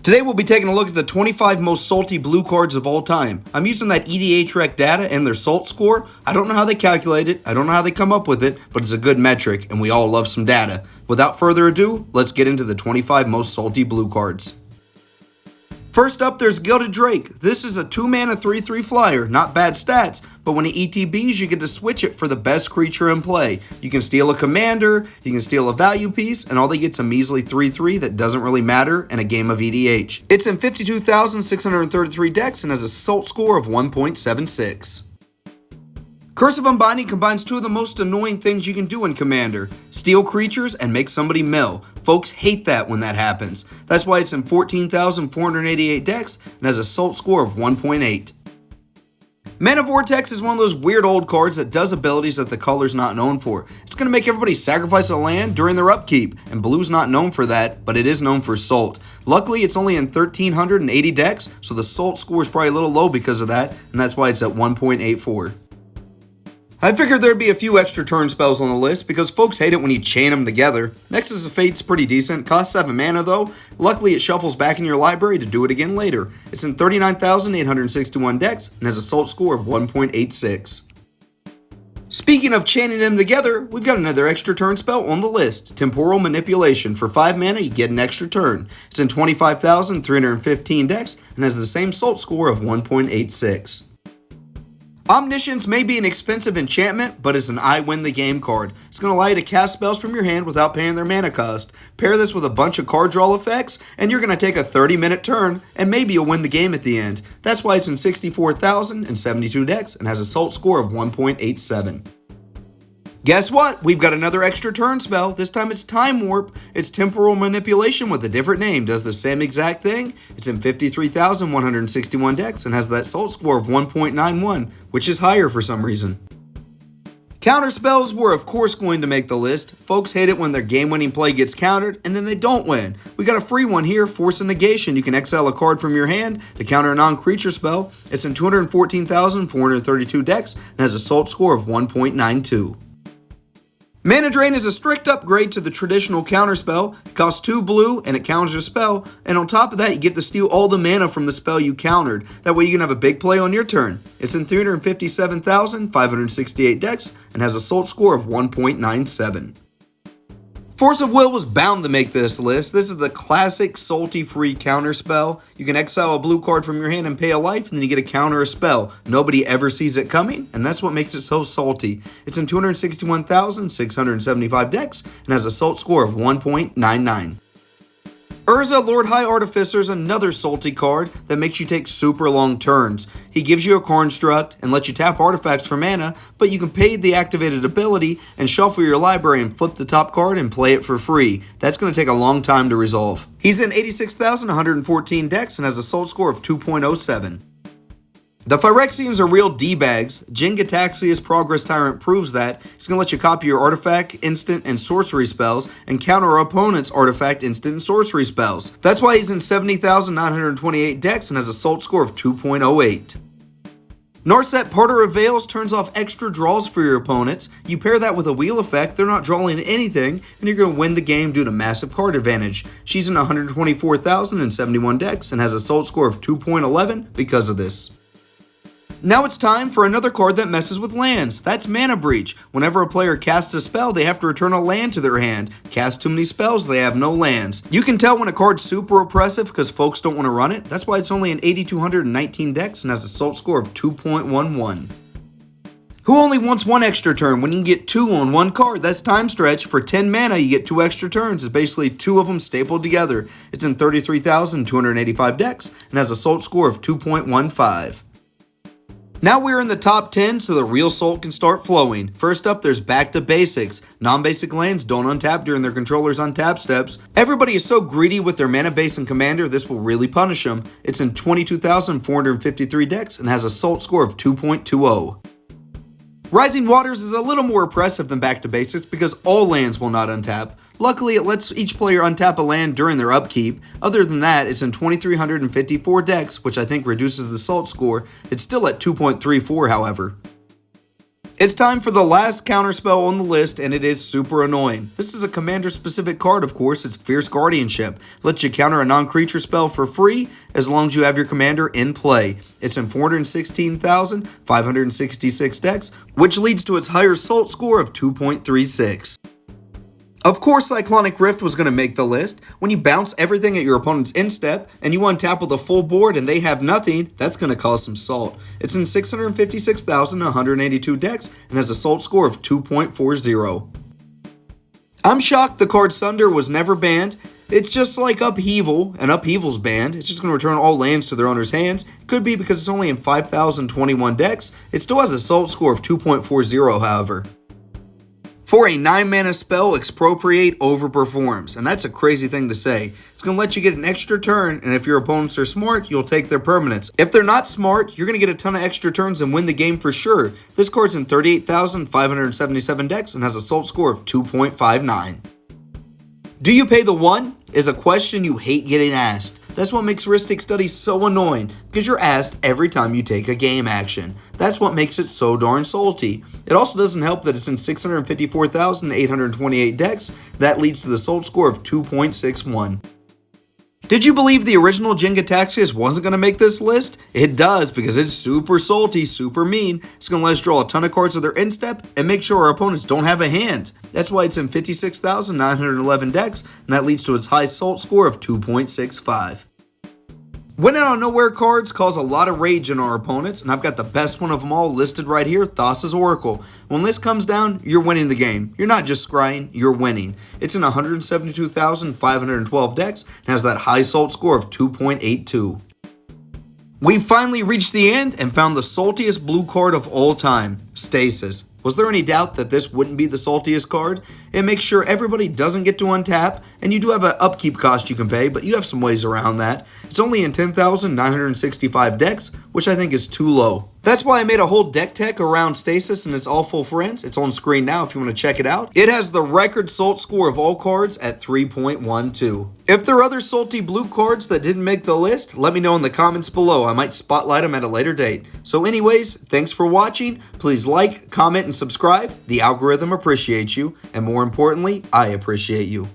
Today we'll be taking a look at the 25 most salty blue cards of all time. I'm using that EDH rec data and their salt score. I don't know how they calculate it, I don't know how they come up with it, but it's a good metric and we all love some data. Without further ado, let's get into the 25 most salty blue cards. First up, there's Gilded Drake. This is a 2-mana 3/3 flyer, not bad stats, but when it ETBs, you get to switch it for the best creature in play. You can steal a commander, you can steal a value piece, and all they get's a measly 3/3 that doesn't really matter in a game of EDH. It's in 52,633 decks and has a salt score of 1.76. Curse of Unbinding combines two of the most annoying things you can do in Commander: steal creatures and make somebody mill. Folks hate that when that happens. That's why it's in 14,488 decks and has a salt score of 1.8. Mana Vortex is one of those weird old cards that does abilities that the color's not known for. It's going to make everybody sacrifice a land during their upkeep, and blue's not known for that, but it is known for salt. Luckily, it's only in 1,380 decks, so the salt score is probably a little low because of that, and that's why it's at 1.84. I figured there'd be a few extra turn spells on the list because folks hate it when you chain them together. Nexus of Fate's pretty decent, costs 7 mana though. Luckily it shuffles back in your library to do it again later. It's in 39,861 decks and has a salt score of 1.86. Speaking of chaining them together, we've got another extra turn spell on the list, Temporal Manipulation. For 5 mana you get an extra turn. It's in 25,315 decks and has the same salt score of 1.86. Omniscience may be an expensive enchantment, but it's an I win the game card. It's going to allow you to cast spells from your hand without paying their mana cost. Pair this with a bunch of card draw effects, and you're going to take a 30-minute turn, and maybe you'll win the game at the end. That's why it's in 64,072 decks and has a salt score of 1.87. Guess what? We've got another extra turn spell. This time it's Time Warp. It's Temporal Manipulation with a different name. Does the same exact thing. It's in 53,161 decks and has that salt score of 1.91, which is higher for some reason. Counterspells were of course going to make the list. Folks hate it when their game-winning play gets countered and then they don't win. We got a free one here, Force of Negation. You can exile a card from your hand to counter a non-creature spell. It's in 214,432 decks and has a salt score of 1.92. Mana Drain is a strict upgrade to the traditional counterspell. It costs 2 blue and it counters a spell, and on top of that you get to steal all the mana from the spell you countered. That way you can have a big play on your turn. It's in 357,568 decks and has a salt score of 1.97. Force of Will was bound to make this list. This is the classic salty free counter spell. You can exile a blue card from your hand and pay a life, and then you get to counter a spell. Nobody ever sees it coming, and that's what makes it so salty. It's in 261,675 decks and has a salt score of 1.99. Urza, Lord High Artificer, is another salty card that makes you take super long turns. He gives you a construct and lets you tap artifacts for mana, but you can pay the activated ability and shuffle your library and flip the top card and play it for free. That's going to take a long time to resolve. He's in 86,114 decks and has a salt score of 2.07. The Phyrexians are real D-bags. Jin-Gitaxias Progress Tyrant proves that. He's going to let you copy your artifact, instant, and sorcery spells, and counter opponent's artifact, instant, and sorcery spells. That's why he's in 70,928 decks and has a salt score of 2.08. Narset Parter of Veils turns off extra draws for your opponents. You pair that with a wheel effect, they're not drawing anything, and you're going to win the game due to massive card advantage. She's in 124,071 decks and has a salt score of 2.11 because of this. Now it's time for another card that messes with lands. That's Mana Breach. Whenever a player casts a spell, they have to return a land to their hand. Cast too many spells, they have no lands. You can tell when a card's super oppressive because folks don't want to run it. That's why it's only in 8,219 decks and has a salt score of 2.11. Who only wants one extra turn when you can get 2 on one card? That's Time Stretch. For 10 mana, you get 2 extra turns. It's basically 2 of them stapled together. It's in 33,285 decks and has a salt score of 2.15. Now we're in the top 10, so the real salt can start flowing. First up, there's Back to Basics. Non-basic lands don't untap during their controller's untap steps. Everybody is so greedy with their mana base and commander, this will really punish them. It's in 22,453 decks and has a salt score of 2.20. Rising Waters is a little more oppressive than Back to Basics because all lands will not untap. Luckily, it lets each player untap a land during their upkeep. Other than that, it's in 2,354 decks, which I think reduces the salt score. It's still at 2.34, however. It's time for the last counterspell on the list, and it is super annoying. This is a commander-specific card, of course. It's Fierce Guardianship. Lets you counter a non-creature spell for free as long as you have your commander in play. It's in 416,566 decks, which leads to its higher Salt score of 2.36. Of course, Cyclonic Rift was going to make the list. When you bounce everything at your opponent's instep and you untap with a full board and they have nothing, that's going to cause some salt. It's in 656,182 decks and has a salt score of 2.40. I'm shocked the card Sunder was never banned. It's just like Upheaval, and Upheaval's banned. It's just going to return all lands to their owner's hands. Could be because it's only in 5,021 decks. It still has a salt score of 2.40, however. For a 9-mana spell, Expropriate overperforms, and that's a crazy thing to say. It's going to let you get an extra turn, and if your opponents are smart, you'll take their permanents. If they're not smart, you're going to get a ton of extra turns and win the game for sure. This card's in 38,577 decks and has a salt score of 2.59. Do you pay the 1? Is a question you hate getting asked. That's what makes Ristic Study so annoying, because you're asked every time you take a game action. That's what makes it so darn salty. It also doesn't help that it's in 654,828 decks. That leads to the salt score of 2.61. Did you believe the original Jin-Gitaxias wasn't going to make this list? It does, because it's super salty, super mean. It's going to let us draw a ton of cards with their instep and make sure our opponents don't have a hand. That's why it's in 56,911 decks, and that leads to its high salt score of 2.65. Win Out of Nowhere cards cause a lot of rage in our opponents, and I've got the best one of them all listed right here, Thassa's Oracle. When this comes down, you're winning the game. You're not just scrying, you're winning. It's in 172,512 decks and has that high salt score of 2.82. We finally reached the end and found the saltiest blue card of all time, Stasis. Was there any doubt that this wouldn't be the saltiest card? It makes sure everybody doesn't get to untap, and you do have an upkeep cost you can pay, but you have some ways around that. It's only in 10,965 decks, which I think is too low. That's why I made a whole deck tech around Stasis and its awful friends. It's on screen now if you want to check it out. It has the record salt score of all cards at 3.12. If there are other salty blue cards that didn't make the list, let me know in the comments below. I might spotlight them at a later date. So anyways, thanks for watching. Please like, comment, and subscribe. The algorithm appreciates you, and more importantly, I appreciate you.